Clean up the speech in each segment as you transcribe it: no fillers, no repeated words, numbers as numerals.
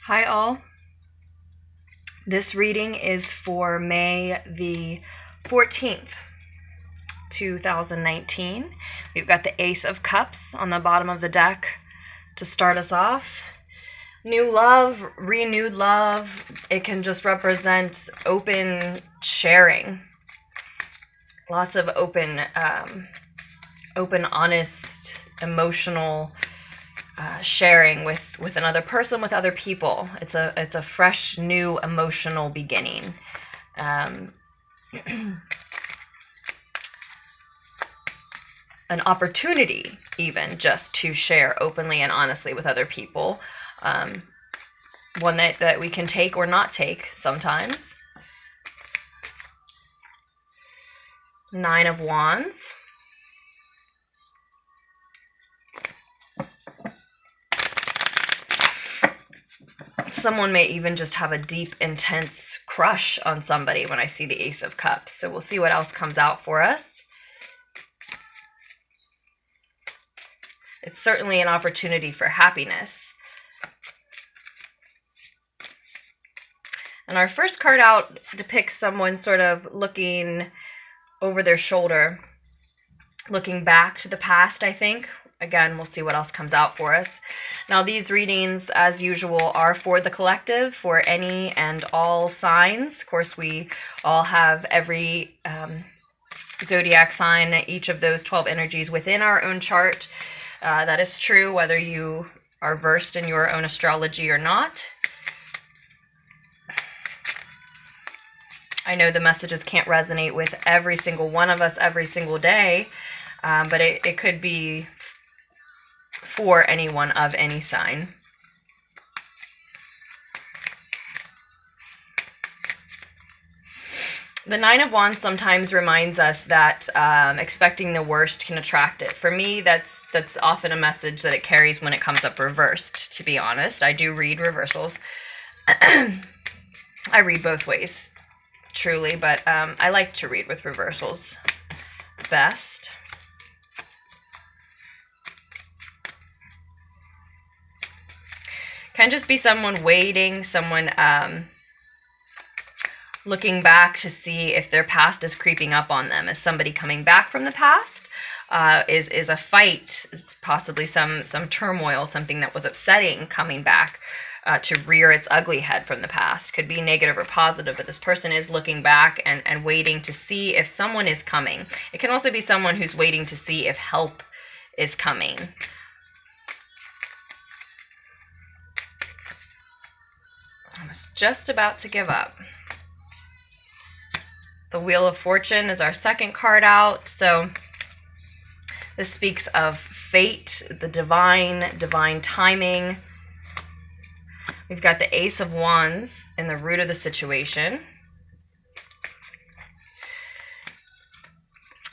Hi all. This reading is for May the 14th, 2019. We've got the Ace of Cups on the bottom of the deck to start us off. New love, renewed love. It can just represent open sharing. Lots of open, honest, emotional sharing with another person, with other people. It's a fresh, new, emotional beginning. An opportunity, even, just to share openly and honestly with other people. One that we can take or not take sometimes. 9 of Wands. Someone may even just have a deep, intense crush on somebody when I see the Ace of Cups. So we'll see what else comes out for us. It's certainly an opportunity for happiness. And our first card out depicts someone sort of looking over their shoulder, looking back to the past, I think. Again, we'll see what else comes out for us. Now, these readings, as usual, are for the collective, for any and all signs. Of course, we all have every zodiac sign, each of those 12 energies within our own chart. That is true whether you are versed in your own astrology or not. I know the messages can't resonate with every single one of us every single day, but it could be for anyone of any sign. The 9 of Wands sometimes reminds us that expecting the worst can attract it. For me, that's often a message that it carries when it comes up reversed, to be honest. I do read reversals. I read both ways, truly, but I like to read with reversals best. Can just be someone waiting, someone looking back to see if their past is creeping up on them. Is somebody coming back from the past? Is a fight, possibly some turmoil, something that was upsetting coming back to rear its ugly head from the past? Could be negative or positive, but this person is looking back and waiting to see if someone is coming. It can also be someone who's waiting to see if help is coming. I was just about to give up. The Wheel of Fortune is our second card out. So this speaks of fate, the divine timing. We've got the Ace of Wands in the root of the situation.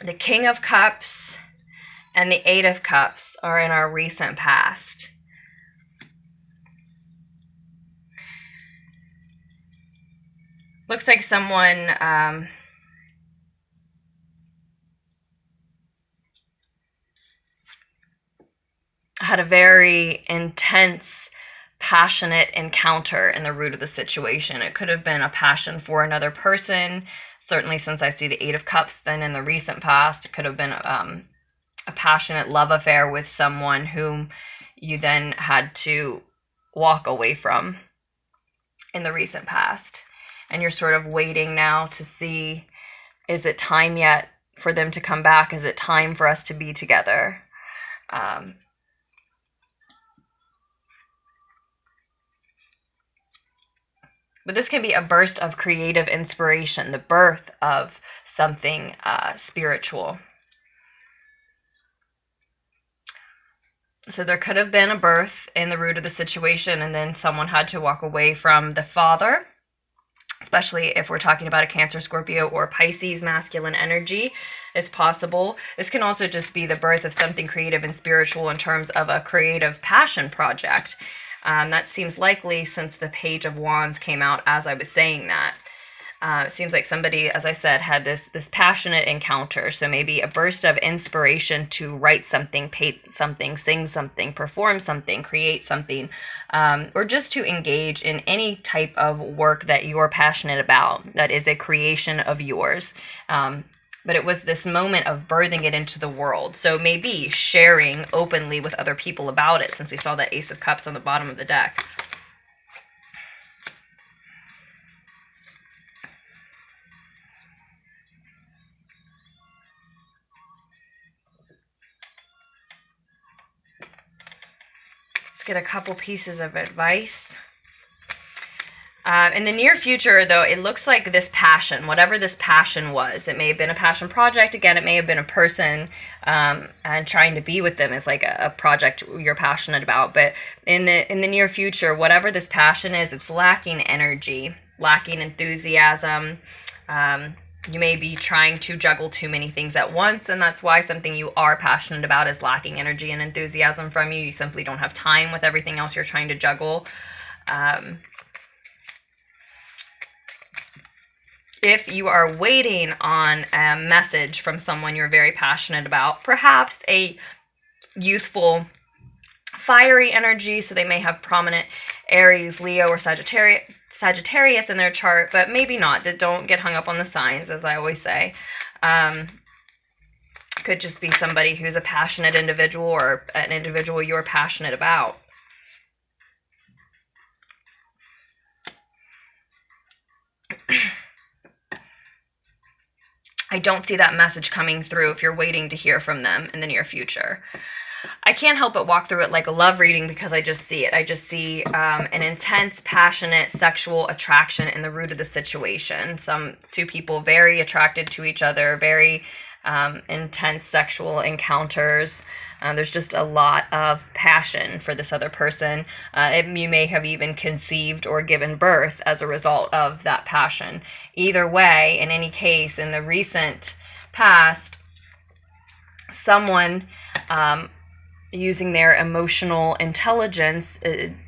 The King of Cups and the 8 of Cups are in our recent past. Looks like someone had a very intense, passionate encounter in the root of the situation. It could have been a passion for another person. Certainly, since I see the 8 of Cups, then in the recent past, it could have been a passionate love affair with someone whom you then had to walk away from in the recent past. And you're sort of waiting now to see, is it time yet for them to come back? Is it time for us to be together? But this can be a burst of creative inspiration, the birth of something spiritual. So there could have been a birth in the root of the situation, and then someone had to walk away from the father, especially if we're talking about a Cancer, Scorpio, or Pisces masculine energy. It's possible. This can also just be the birth of something creative and spiritual in terms of a creative passion project. That seems likely since the Page of Wands came out as I was saying that. It seems like somebody, as I said, had this passionate encounter. So maybe a burst of inspiration to write something, paint something, sing something, perform something, create something, or just to engage in any type of work that you're passionate about, that is a creation of yours. But it was this moment of birthing it into the world. So maybe sharing openly with other people about it, since we saw that Ace of Cups on the bottom of the deck. Let's get a couple pieces of advice. In the near future, though, it looks like this passion, whatever this passion was, it may have been a passion project. Again, it may have been a person, and trying to be with them is like a project you're passionate about. But in the near future, whatever this passion is, it's lacking energy, lacking enthusiasm. You may be trying to juggle too many things at once, and that's why something you are passionate about is lacking energy and enthusiasm from you. You simply don't have time with everything else you're trying to juggle. If you are waiting on a message from someone you're very passionate about, perhaps a youthful, fiery energy, so they may have prominent Aries, Leo, or Sagittarius in their chart, but maybe not. Don't get hung up on the signs, as I always say. Could just be somebody who's a passionate individual, or an individual you're passionate about. I don't see that message coming through if you're waiting to hear from them in the near future. I can't help but walk through it like a love reading, because I just see it. I just see an intense, passionate, sexual attraction in the root of the situation. Two people very attracted to each other, very intense sexual encounters. There's just a lot of passion for this other person. You may have even conceived or given birth as a result of that passion. Either way, in any case, in the recent past, someone using their emotional intelligence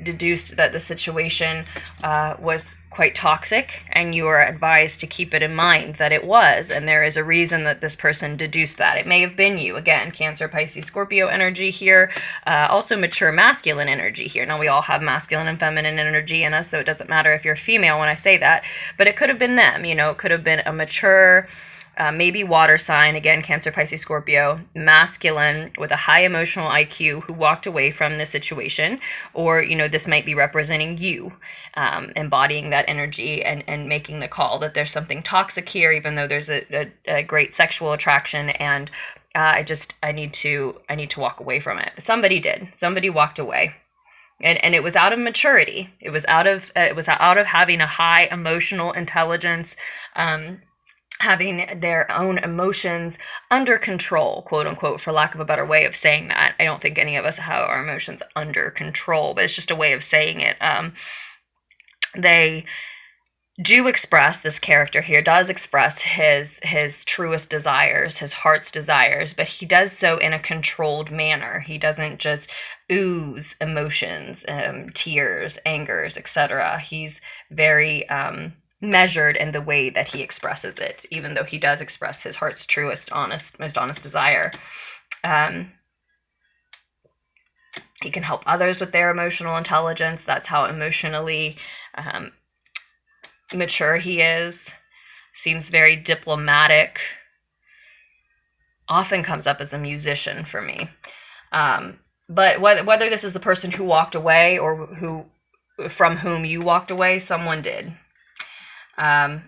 deduced that the situation was quite toxic, and you are advised to keep it in mind that it was, and there is a reason that this person deduced that. It may have been you. Again, Cancer, Pisces, Scorpio energy here, also mature masculine energy here. Now, we all have masculine and feminine energy in us, so it doesn't matter if you're female when I say that, but it could have been them. It could have been a mature, maybe water sign, again, Cancer, Pisces, Scorpio, masculine with a high emotional IQ who walked away from the situation. Or, this might be representing you, embodying that energy and making the call that there's something toxic here, even though there's a great sexual attraction, and I need to walk away from it. Somebody did. Somebody walked away. And it was out of maturity. It was out of having a high emotional intelligence, having their own emotions under control, quote unquote, for lack of a better way of saying that. I don't think any of us have our emotions under control, but it's just a way of saying it. They do express, this character here does express his truest desires, his heart's desires, but he does so in a controlled manner. He doesn't just ooze emotions, tears, angers, etc. He's very measured in the way that he expresses it, even though he does express his heart's truest, most honest desire. He can help others with their emotional intelligence. That's how emotionally mature he is. Seems very diplomatic. Often comes up as a musician for me. But whether this is the person who walked away or from whom you walked away, someone did. And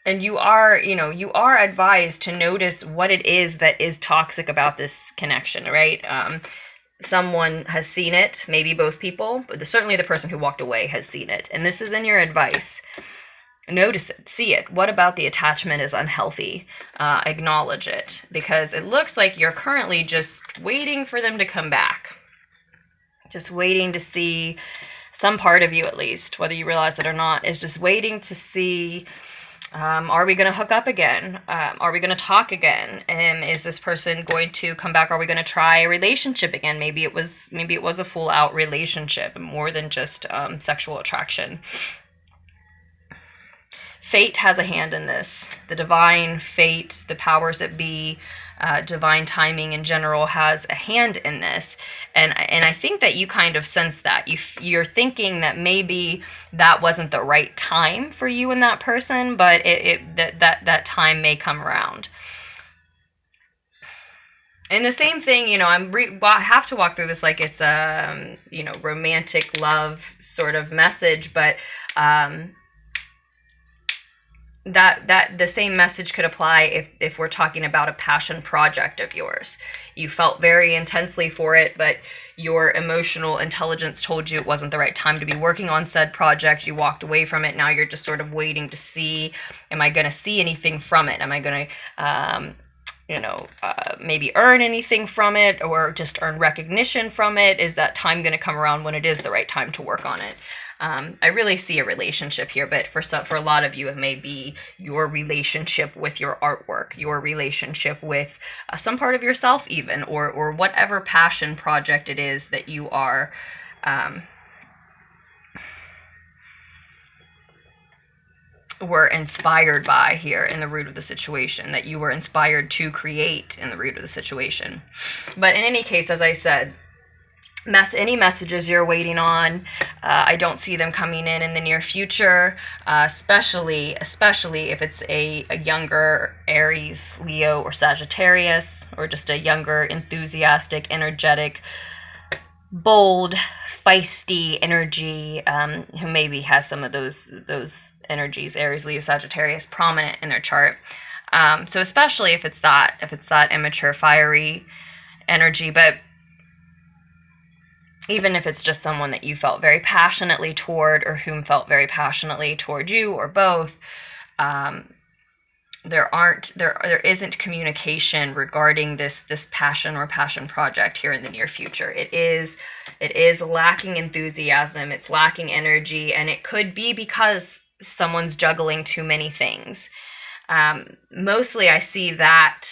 you are advised to notice what it is that is toxic about this connection, right? Someone has seen it, maybe both people, but certainly the person who walked away has seen it. And this is in your advice. Notice it, see it. What about the attachment is unhealthy? Acknowledge it, because it looks like you're currently just waiting for them to come back. Just waiting to see. Some part of you, at least, whether you realize it or not, is just waiting to see, are we going to hook up again? Are we going to talk again? Is this person going to come back? Are we going to try a relationship again? Maybe it was a full-out relationship, more than just sexual attraction. fate has a hand in this. The divine, fate, the powers that be, divine timing in general has a hand in this. And I think that you kind of sense that. You're thinking that maybe that wasn't the right time for you and that person, but that time may come around. And the same thing, you know, I have to walk through this like it's a, you know, romantic love sort of message, but that the same message could apply if we're talking about a passion project of yours. You felt very intensely for it, but your emotional intelligence told you it wasn't the right time to be working on said project. You walked away from it. Now you're just sort of waiting to see, am I going to see anything from it? Am I going to maybe earn anything from it, or just earn recognition from it? Is that time going to come around when it is the right time to work on it? I really see a relationship here, but for a lot of you, it may be your relationship with your artwork, your relationship with some part of yourself even, or whatever passion project it is that you are were inspired by here in the root of the situation, that you were inspired to create in the root of the situation. But in any case, as I said, any messages you're waiting on, I don't see them coming in the near future, especially if it's a younger Aries, Leo, or Sagittarius, or just a younger, enthusiastic, energetic, bold, feisty energy, who maybe has some of those energies, Aries, Leo, Sagittarius, prominent in their chart. So especially if it's that immature, fiery energy, but even if it's just someone that you felt very passionately toward, or whom felt very passionately toward you, or both, there isn't communication regarding this passion or passion project here in the near future. It is lacking enthusiasm, it's lacking energy, and it could be because someone's juggling too many things. Mostly I see that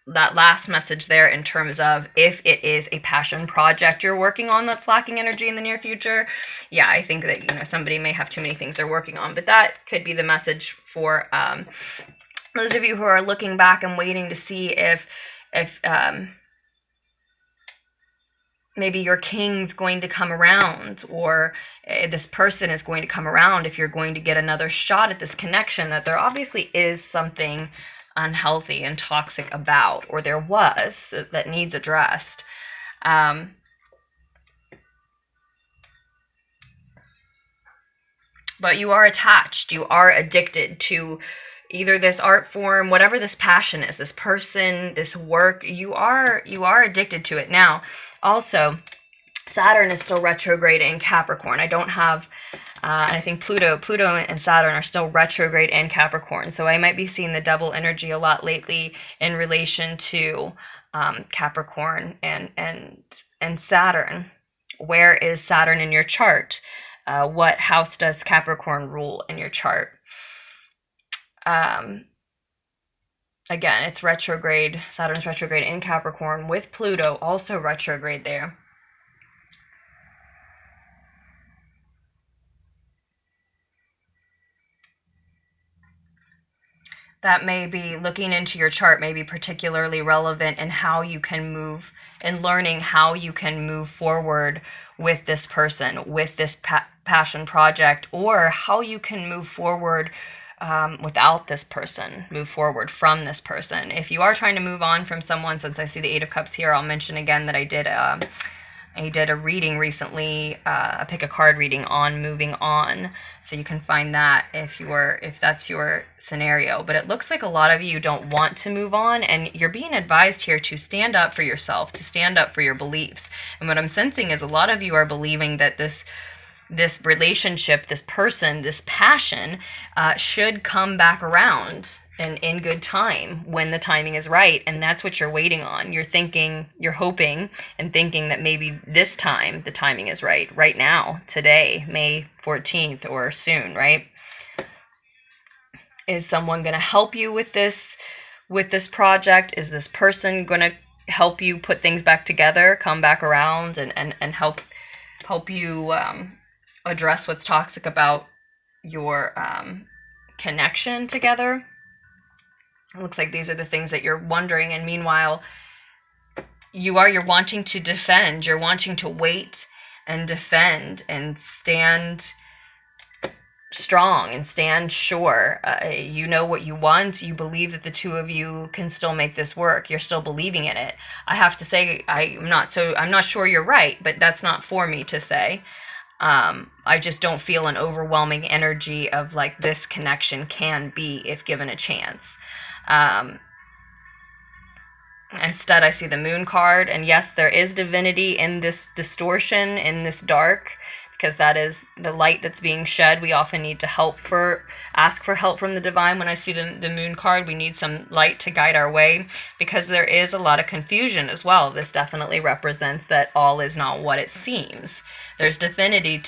last message there in terms of if it is a passion project you're working on that's lacking energy in the near future. Yeah, I think that, you know, somebody may have too many things they're working on, but that could be the message for those of you who are looking back and waiting to see if maybe your king's going to come around, or this person is going to come around, if you're going to get another shot at this connection, that there obviously is something unhealthy and toxic about, or there was, that needs addressed. But you are attached, you are addicted to either this art form, whatever this passion is, this person, this work, you are addicted to it. Now, also, Saturn is still retrograde in Capricorn. I don't have, and I think Pluto and Saturn are still retrograde in Capricorn. So I might be seeing the double energy a lot lately in relation to Capricorn and Saturn. Where is Saturn in your chart? What house does Capricorn rule in your chart? Again, it's retrograde. Saturn's retrograde in Capricorn with Pluto also retrograde there. That may be, looking into your chart, may be particularly relevant in how you can move, in learning how you can move forward with this person, with this passion project, or how you can move forward without this person, move forward from this person. If you are trying to move on from someone, since I see the Eight of Cups here, I'll mention again that I did a reading recently, a pick a card reading on moving on. So you can find that if that's your scenario. But it looks like a lot of you don't want to move on, and you're being advised here to stand up for yourself, to stand up for your beliefs. And what I'm sensing is a lot of you are believing that this relationship, this person, this passion should come back around and in good time, when the timing is right. And that's what you're waiting on. You're thinking, you're hoping and thinking that maybe this time the timing is right now, today, May 14th, or soon, right? Is someone going to help you with this project? Is this person going to help you put things back together, come back around, and help you address what's toxic about your connection together. It looks like these are the things that you're wondering, and meanwhile, you're wanting to defend. You're wanting to wait and defend and stand strong and stand sure. You know what you want. You believe that the two of you can still make this work. You're still believing in it. I have to say, I'm not sure you're right, but that's not for me to say. I just don't feel an overwhelming energy of like this connection can be if given a chance. Instead, I see the Moon card, and yes, there is divinity in this distortion, in this dark, because that is the light that's being shed. We often need to ask for help from the divine. When I see the Moon card, we need some light to guide our way, because there is a lot of confusion as well. This definitely represents that all is not what it seems. There's divinity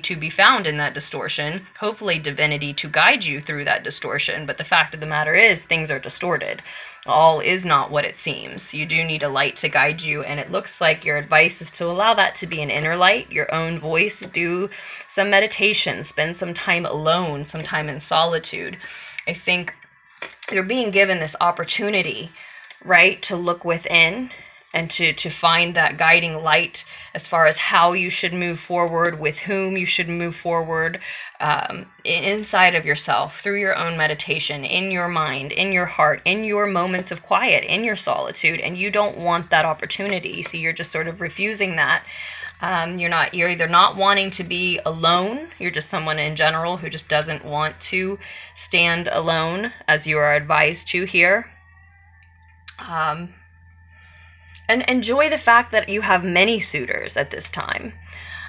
to be found in that distortion, hopefully divinity to guide you through that distortion, but the fact of the matter is things are distorted. All is not what it seems. You do need a light to guide you, and it looks like your advice is to allow that to be an inner light, your own voice. Do some meditation, spend some time alone, some time in solitude. I think you're being given this opportunity, right, to look within and to find that guiding light as far as how you should move forward, with whom you should move forward, inside of yourself, through your own meditation, in your mind, in your heart, in your moments of quiet, in your solitude. And you don't want that opportunity, so you're just sort of refusing that. You're either not wanting to be alone, you're just someone in general who just doesn't want to stand alone, as you are advised to here. And enjoy the fact that you have many suitors at this time.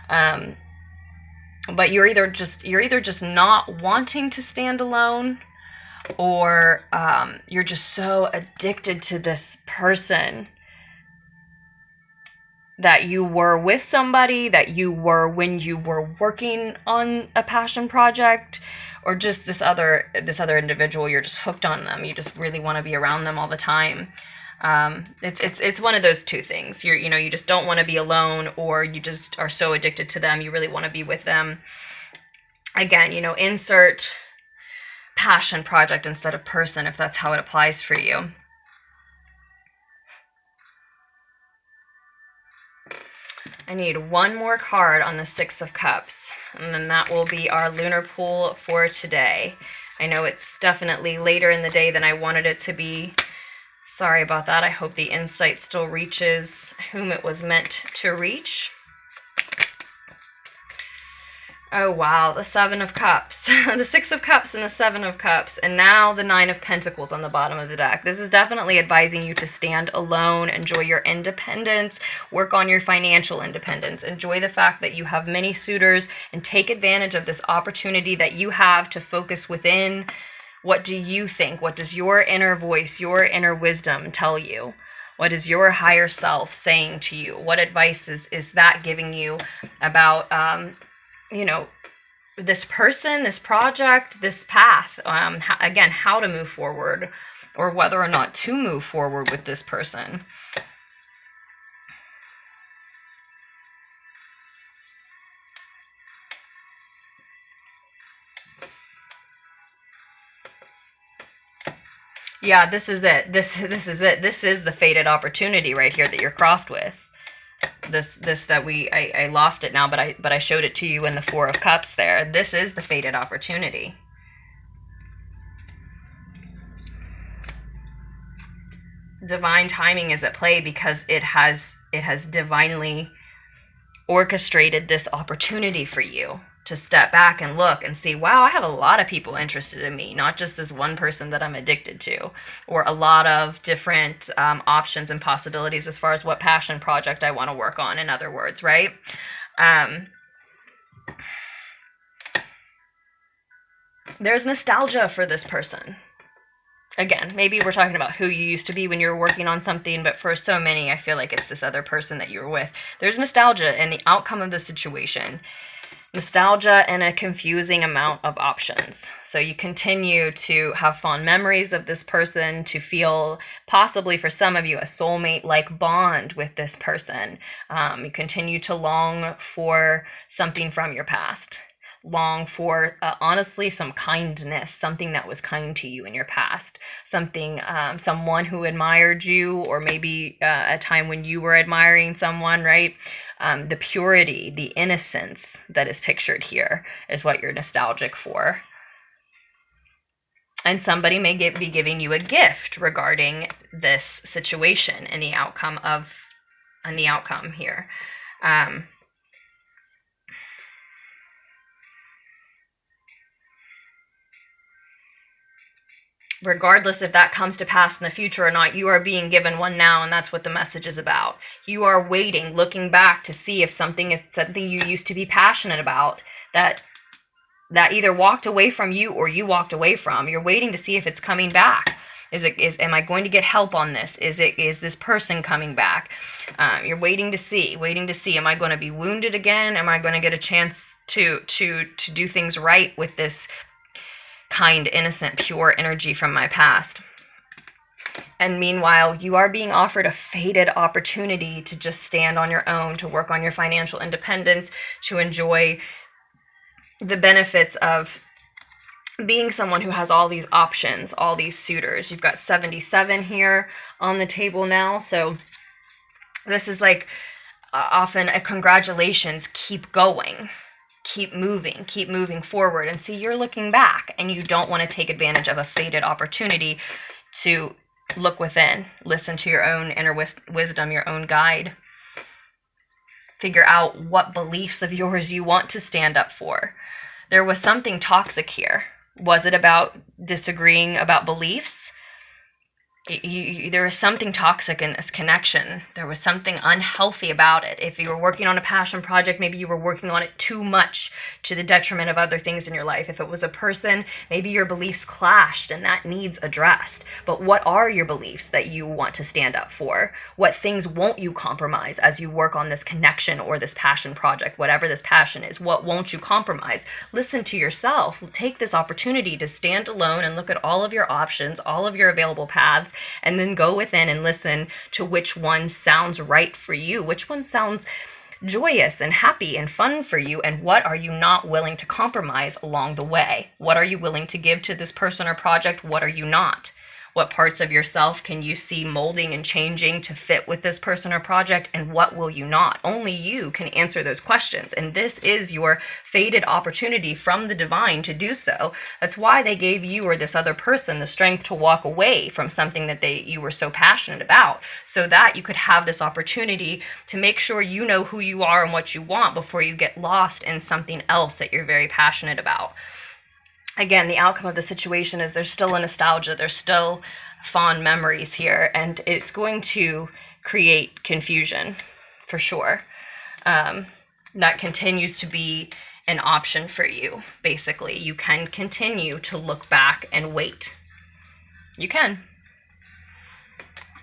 But you're either just not wanting to stand alone, or you're just so addicted to this person that you were with somebody, that you were when you were working on a passion project, or just this other individual. You're just hooked on them. You just really want to be around them all the time. It's one of those two things. You just don't want to be alone, or you just are so addicted to them you really want to be with them. Again, insert passion project instead of person if that's how it applies for you. I need one more card on the Six of Cups, and then that will be our lunar pool for today. I know it's definitely later in the day than I wanted it to be. Sorry about that. I hope the insight still reaches whom it was meant to reach. Oh, wow. The Seven of Cups. The Six of Cups and the Seven of Cups. And now the Nine of Pentacles on the bottom of the deck. This is definitely advising you to stand alone, enjoy your independence, work on your financial independence, enjoy the fact that you have many suitors, and take advantage of this opportunity that you have to focus within. What do you think? What does your inner voice, your inner wisdom tell you? What is your higher self saying to you? What advice is that giving you about, this person, this project, this path? Again, how to move forward, or whether or not to move forward with this person. Yeah, this is it. This is it. This is the fated opportunity right here that you're crossed with. I lost it now, but I showed it to you in the Four of Cups there. This is the fated opportunity. Divine timing is at play because it has divinely orchestrated this opportunity for you to step back and look and see, wow, I have a lot of people interested in me, not just this one person that I'm addicted to, or a lot of different options and possibilities as far as what passion project I want to work on, in other words, right? There's nostalgia for this person. Again, maybe we're talking about who you used to be when you were working on something, but for so many, I feel like it's this other person that you were with. There's nostalgia in the outcome of the situation. Nostalgia and a confusing amount of options. So you continue to have fond memories of this person, to feel possibly for some of you a soulmate-like bond with this person. You continue to long for something from your past. long for, honestly, some kindness, something that was kind to you in your past, something, someone who admired you, or maybe a time when you were admiring someone, right? The purity, the innocence that is pictured here is what you're nostalgic for. And somebody may be giving you a gift regarding this situation and the outcome here. Regardless if that comes to pass in the future or not, you are being given one now, and that's what the message is about. You are waiting, looking back to see if something is something you used to be passionate about that either walked away from you or you walked away from. You're waiting to see if it's coming back. Am I going to get help on this? Is this person coming back? You're waiting to see. Am I going to be wounded again? Am I going to get a chance to do things right with this kind, innocent, pure energy from my past? And meanwhile, you are being offered a fated opportunity to just stand on your own, to work on your financial independence, to enjoy the benefits of being someone who has all these options, all these suitors. You've got 77 here on the table now. So this is like often a congratulations, keep going, keep moving forward. And see, you're looking back and you don't want to take advantage of a fated opportunity to look within, listen to your own inner wisdom, your own guide. Figure out what beliefs of yours you want to stand up for. There was something toxic here. Was it about disagreeing about beliefs? There was something toxic in this connection. There was something unhealthy about it. If you were working on a passion project, maybe you were working on it too much to the detriment of other things in your life. If it was a person, maybe your beliefs clashed and that needs addressed. But what are your beliefs that you want to stand up for? What things won't you compromise as you work on this connection or this passion project, whatever this passion is? What won't you compromise? Listen to yourself. Take this opportunity to stand alone and look at all of your options, all of your available paths, and then go within and listen to which one sounds right for you, which one sounds joyous and happy and fun for you, and what are you not willing to compromise along the way? What are you willing to give to this person or project? What are you not? What parts of yourself can you see molding and changing to fit with this person or project, and what will you not? Only you can answer those questions, and this is your fated opportunity from the divine to do so. That's why they gave you or this other person the strength to walk away from something that you were so passionate about, so that you could have this opportunity to make sure you know who you are and what you want before you get lost in something else that you're very passionate about. Again, the outcome of the situation is there's still a nostalgia, there's still fond memories here, and it's going to create confusion for sure. That continues to be an option for you, basically. You can continue to look back and wait. You can.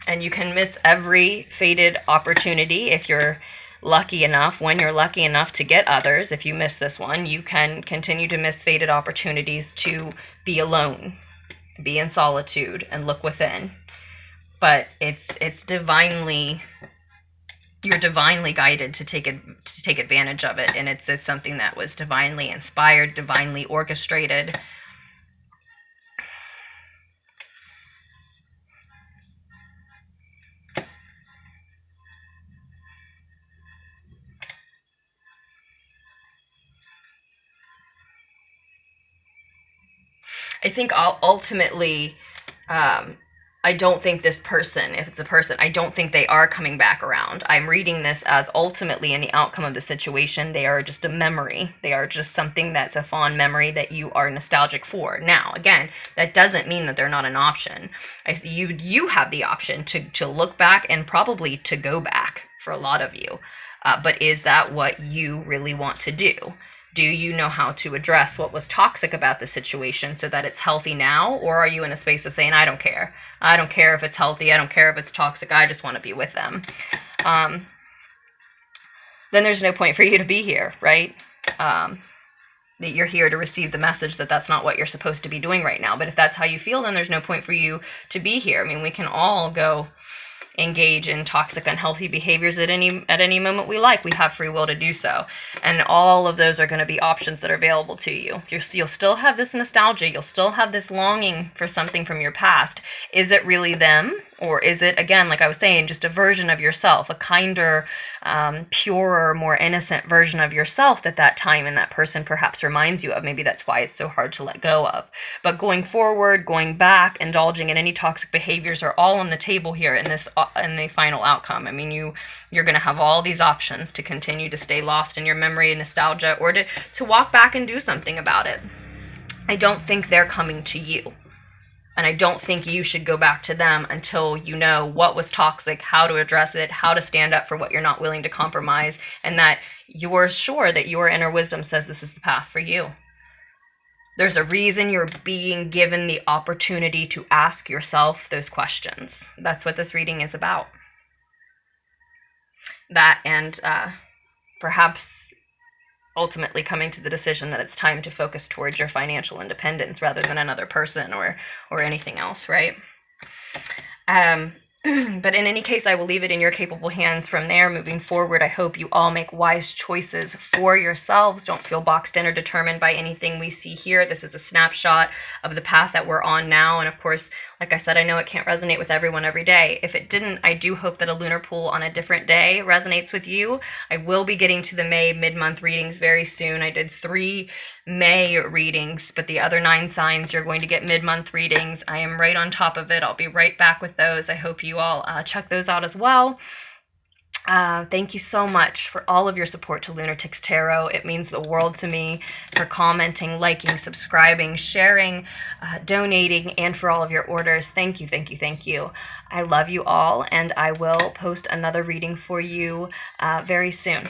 And you can miss every fated opportunity if you're lucky enough, when you're lucky enough to get others. If you miss this one, you can continue to miss fated opportunities to be alone, be in solitude, and look within. But it's divinely, you're divinely guided to take advantage of it, and it's something that was divinely inspired, divinely orchestrated. I think ultimately, I don't think this person, if it's a person, I don't think they are coming back around. I'm reading this as ultimately in the outcome of the situation, they are just a memory. They are just something that's a fond memory that you are nostalgic for. Now, again, that doesn't mean that they're not an option. You have the option to look back and probably to go back for a lot of you. But is that what you really want to do? Do you know how to address what was toxic about the situation so that it's healthy now? Or are you in a space of saying, I don't care. I don't care if it's healthy. I don't care if it's toxic. I just want to be with them. Then there's no point for you to be here, right? That you're here to receive the message that that's not what you're supposed to be doing right now. But if that's how you feel, then there's no point for you to be here. I mean, we can all go engage in toxic, unhealthy behaviors at any moment we like. We have free will to do so. And all of those are going to be options that are available to you. You'll still have this nostalgia. You'll still have this longing for something from your past. Is it really them? Or is it, again, like I was saying, just a version of yourself, a kinder, purer, more innocent version of yourself that time and that person perhaps reminds you of? Maybe that's why it's so hard to let go of. But going forward, going back, indulging in any toxic behaviors are all on the table here in the final outcome. I mean, you're going to have all these options to continue to stay lost in your memory and nostalgia, or to walk back and do something about it. I don't think they're coming to you. And I don't think you should go back to them until you know what was toxic, how to address it, how to stand up for what you're not willing to compromise, and that you're sure that your inner wisdom says this is the path for you. There's a reason you're being given the opportunity to ask yourself those questions. That's what this reading is about. That and perhaps ultimately coming to the decision that it's time to focus towards your financial independence rather than another person or anything else, right? But in any case, I will leave it in your capable hands from there. Moving forward, I hope you all make wise choices for yourselves. Don't feel boxed in or determined by anything we see here. This is a snapshot of the path that we're on now. And of course, like I said, I know it can't resonate with everyone every day. If it didn't, I do hope that a lunar pool on a different day resonates with you. I will be getting to the May mid-month readings very soon. I did 3 May readings, but the other 9 signs, you're going to get mid-month readings. I am right on top of it. I'll be right back with those. I hope you all check those out as well. Thank you so much for all of your support to Lunartics Tarot. It means the world to me, for commenting, liking, subscribing, sharing, donating, and for all of your orders. Thank you, thank you, thank you. I love you all, and I will post another reading for you very soon.